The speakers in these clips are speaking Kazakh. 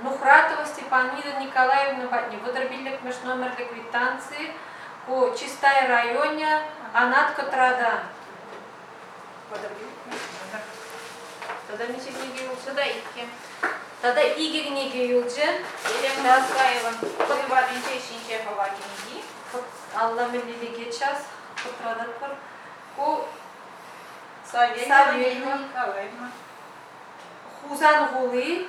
Нухратова Степанида Николаевна Батни. Водорбильник меж номер квитанции по чистой районе Анатка Трада. Тогда мечетнеге юлчы да икке. Тогда игегнеге юлчы. Елена Мазгаева, Кырбаринче ишинче хавагинги. Алла миллилиге час. Трада пар. Ко Савельева Николаевна. Хузан Гулы.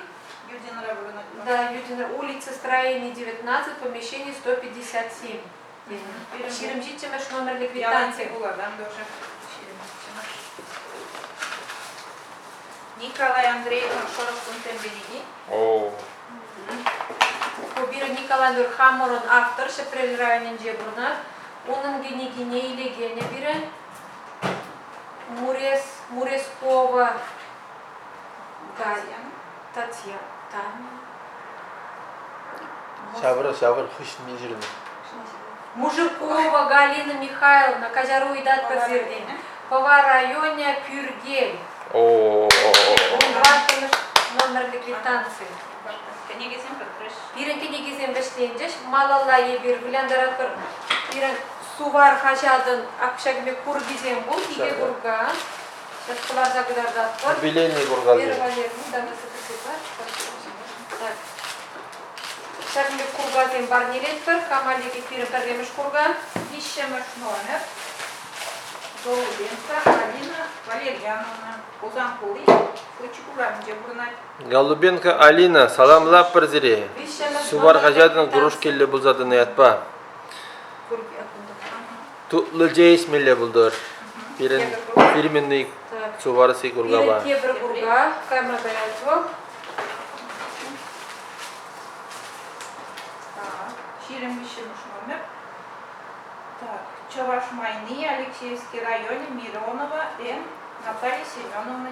Юдинара Брунат. Да, Юдина, улица Строения 19, помещение 157. Ширимжите меж номер квитанции. Николай Андреевич Шорохтун Тембелиги. О. Кубира Николай Нурхаморон автор, Шепрель районен Джебурнат. Onun gene ile gene biri Мурескова Татьяна. Шабыр хуш межирме. Мужикова Галина Михайловна, Козяру и дат подтверждение. По районе Пюргель. О. Номер квитанции. Кенегесен Петреш. Бирен кенегесен бештенжеш, малалла ебир биляндарат бір бирен сувар хажадын акшагме кургизен бұл, иге бурга. Сейчас кылар загыдардат бар. Юбилейный бургазы. Перволетний, да, так. Шагме кургазен бар нелет бір, камалеге пирен перремеш курган. Ищемеш номер. Голубенко Алина Валерьяновна. Узан Кули. Кучукурам Джебурнат. Голубенко Алина, саламлап бір зіре. Сувар хажадын груш келі бұлзадын ятпа. Тутлы жейс мелі бұлдыр. Бірін фирменный сувар сей курга ба. Бірін тебір курга, камерада ятвал. Ширим Ищемеш номер. Так, Чавашмайни, Алексеевский район, Миронова, М. Наталья Семеновна.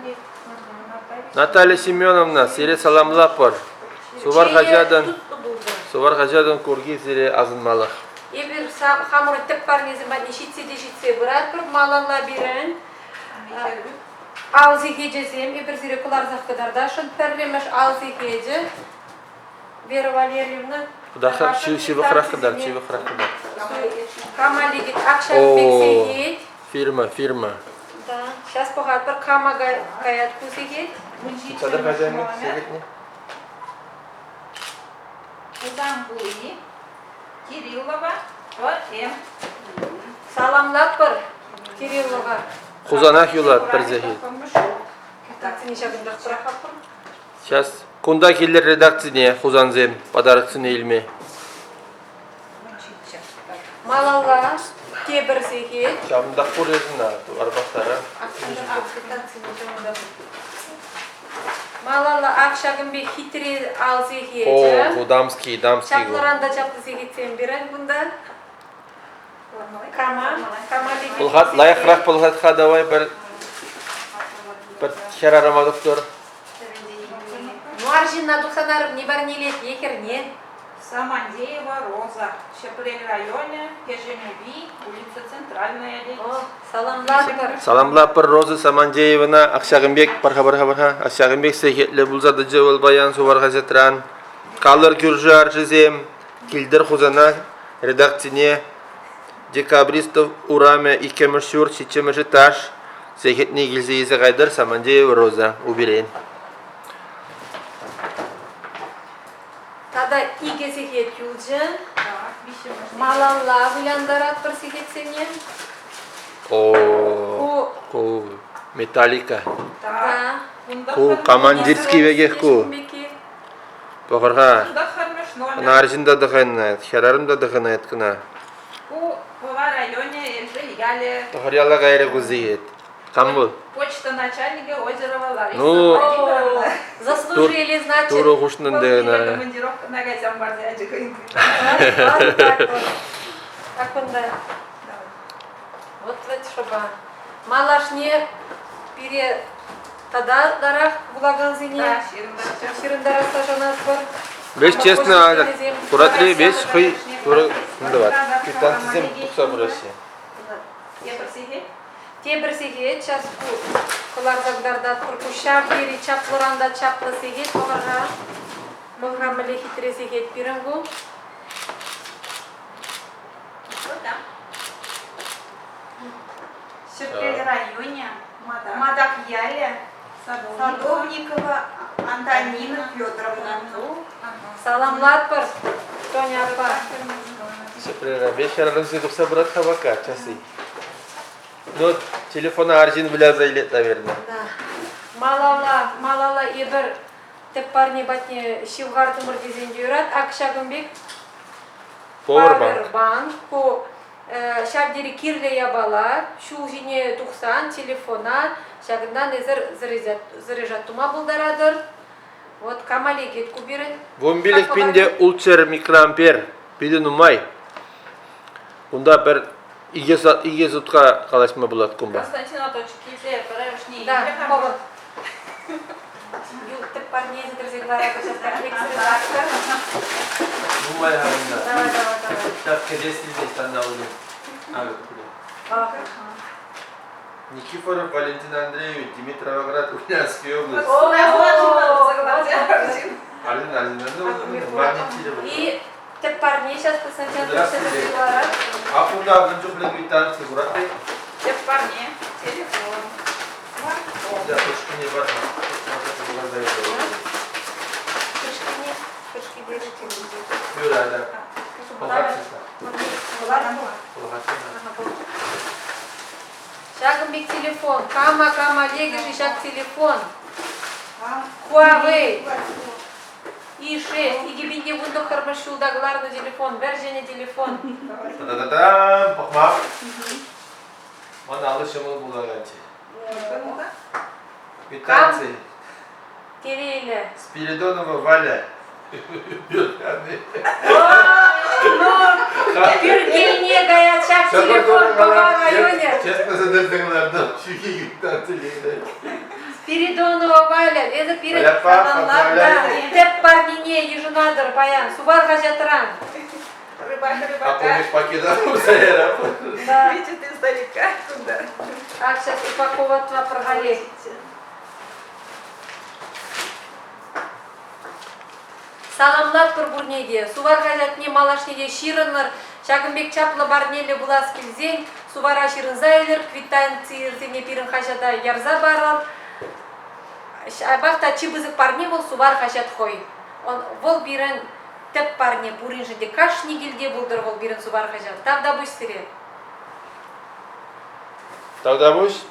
Наталья Семеновна, сире саламлап бар. Сувар хажадын курги сире азынмалық. Ебір хамыр тіп бар незім бәдіне жетсе бұрат бір малалла бірін. Ауызы кежезем, ебір зире кулар заққыдарда. Шын пәрлемеш ауызы кежі. Вера Валерьевна. Құдақы шивы қырақыдар. Камалигит акшан бексегет. Фирма. Да, сейчас похат бір кама гаят кусегет. Чадыр хажайны сегет не? Узан Кули, Кириллова, М. Саламлап бір Кириллова. Хузанах юлат бір зехет. Сейчас кунда келер редакцияне хузанзем подарықсын елме. Малалла тебір сегет. Шамдақ көрезіна арбақтары. Малалла ақшағын бе хитре ал О, сегет. bu дамский. Чапларанда чаплы сегетсен берін бұнда. Кама легет. Бұлғат, лайықрақ бұлғатқа давай бір херарама доктор. Нуаржин надуханаров не бар не лет, ехер не. Самандеева Роза, Шепрель районе, Кежемеби, улица Центральная. Саламлап. Саламлап бір Роза Самандеевна, Ақшағынбек, барха. Ақшағынбек сехетлі бұлзады жауыл баян сувар газетран. Қалыр күржар жызем, келдір хузана редакцияне, декабристов ураме икемішшур, шичеміші таш, сехетне келзе езі қайдыр Самандеева Роза, уберен. Тада иге сегет юлжын. Малалла выляндарат бір сегетсене. О, металлика. Да. Командирский вегех ку. Бұғырға. Наржында дұғайнайд, херарымда дұғайнайд күна. По районе Эльжи, Бұғыр яла ғайры күзейет. Кам бұл? Почта начальника Озерова Лариса. Ну, заслужили, значит. Туру ғушнын дегіна. Командировка на газям бардяджика. Так он да. Вот ведь шоба. Малаш не пере тада дарах булаганзине. Да, Ширындара сажанас бар. Беш честно, куратри беш хый туру күндават. Китантизм тұқса бұрасы. Тебір сегет, час кулар зағдарда тұрку шар бері чаплыранда чаплы сегет оғарға. Мага мали хитресе хет пирангу. Что там? В Сертеле районе Мадакьяле Садовникова Антонина Федоровна. Саламлат бар. Тоня апа. Сепрера, бешаралысы тухса брат хабака, часы. Ну, телефона аржин вляза илет, наверное. Да. Малала ебір теп парни батне шивгар тумыр дезен дюрат. Акшагымбек Powerbank. Powerbank. Ко шабдери кирле ябала. Шу жине тухсан телефона. Шагындан ezер заряжат тума булдарадыр. Вот камали гет кубирен. Вомбилек пинде улчер микроампер. Биди нумай. Унда бір иге зутқа қаласма болады кумба. Константин Анатольевич, кизе, парашни. Да, повод. Ю теп парни ezер зеглара кошатар. Нумай харында. Давай. Так, кедесli de станда улы. Никифоров Валентин Андреевич, Димитровоград, Ульяновская область. Алина, ну, магнитили. И теп парни сейчас Константин Анатольевич зеглара. А куда в Нджупле квитанции, брат? Те парни, телефон. Да, точки не важно. Крышки держите. Юра, да. Шагымбек телефон. Кама, легежи шаг телефон. Huawei. И6. И гибинде бунду хармашу дагларный телефон. Вержене телефон. Та-да-да-да, пахмак. Мана алышымыл булаганчы. Квитанции. Кирилле. Спиридонова Валя. Пюргельне гаят шаг телефон по районе. Честно задырдыңлардан шүйке квитанции. Спиридонова Валя. Это перед Валя папа, каналlarda Валя. теп парнине ежунадыр баян. Субар хажатран. А помнишь пакета Мусаера? Да. Видите, ты издалека туда. Так, сейчас упаковывать прогале. Саламлат турбурнеге. Сувар хажатне малашнеге ширыныр. Шагымбек чаплы барнеле булас килзен. Сувара ширын зайлер. Квитанции иртене пирын хажата ярза барыр. Бахта чибызык парне бол сувар хажат хой. Он вол бирен теп парне бурин жиде кашни гилде булдыр вол бирен сувар хажат. Тавда бустире. Тогда будешь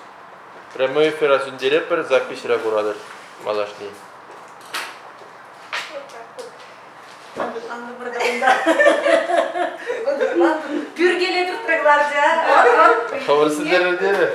прямой эфир асундерепер запись рагурадыр малашни. Пюргеле тұртырғылар жа. Хабарсыздар өдері.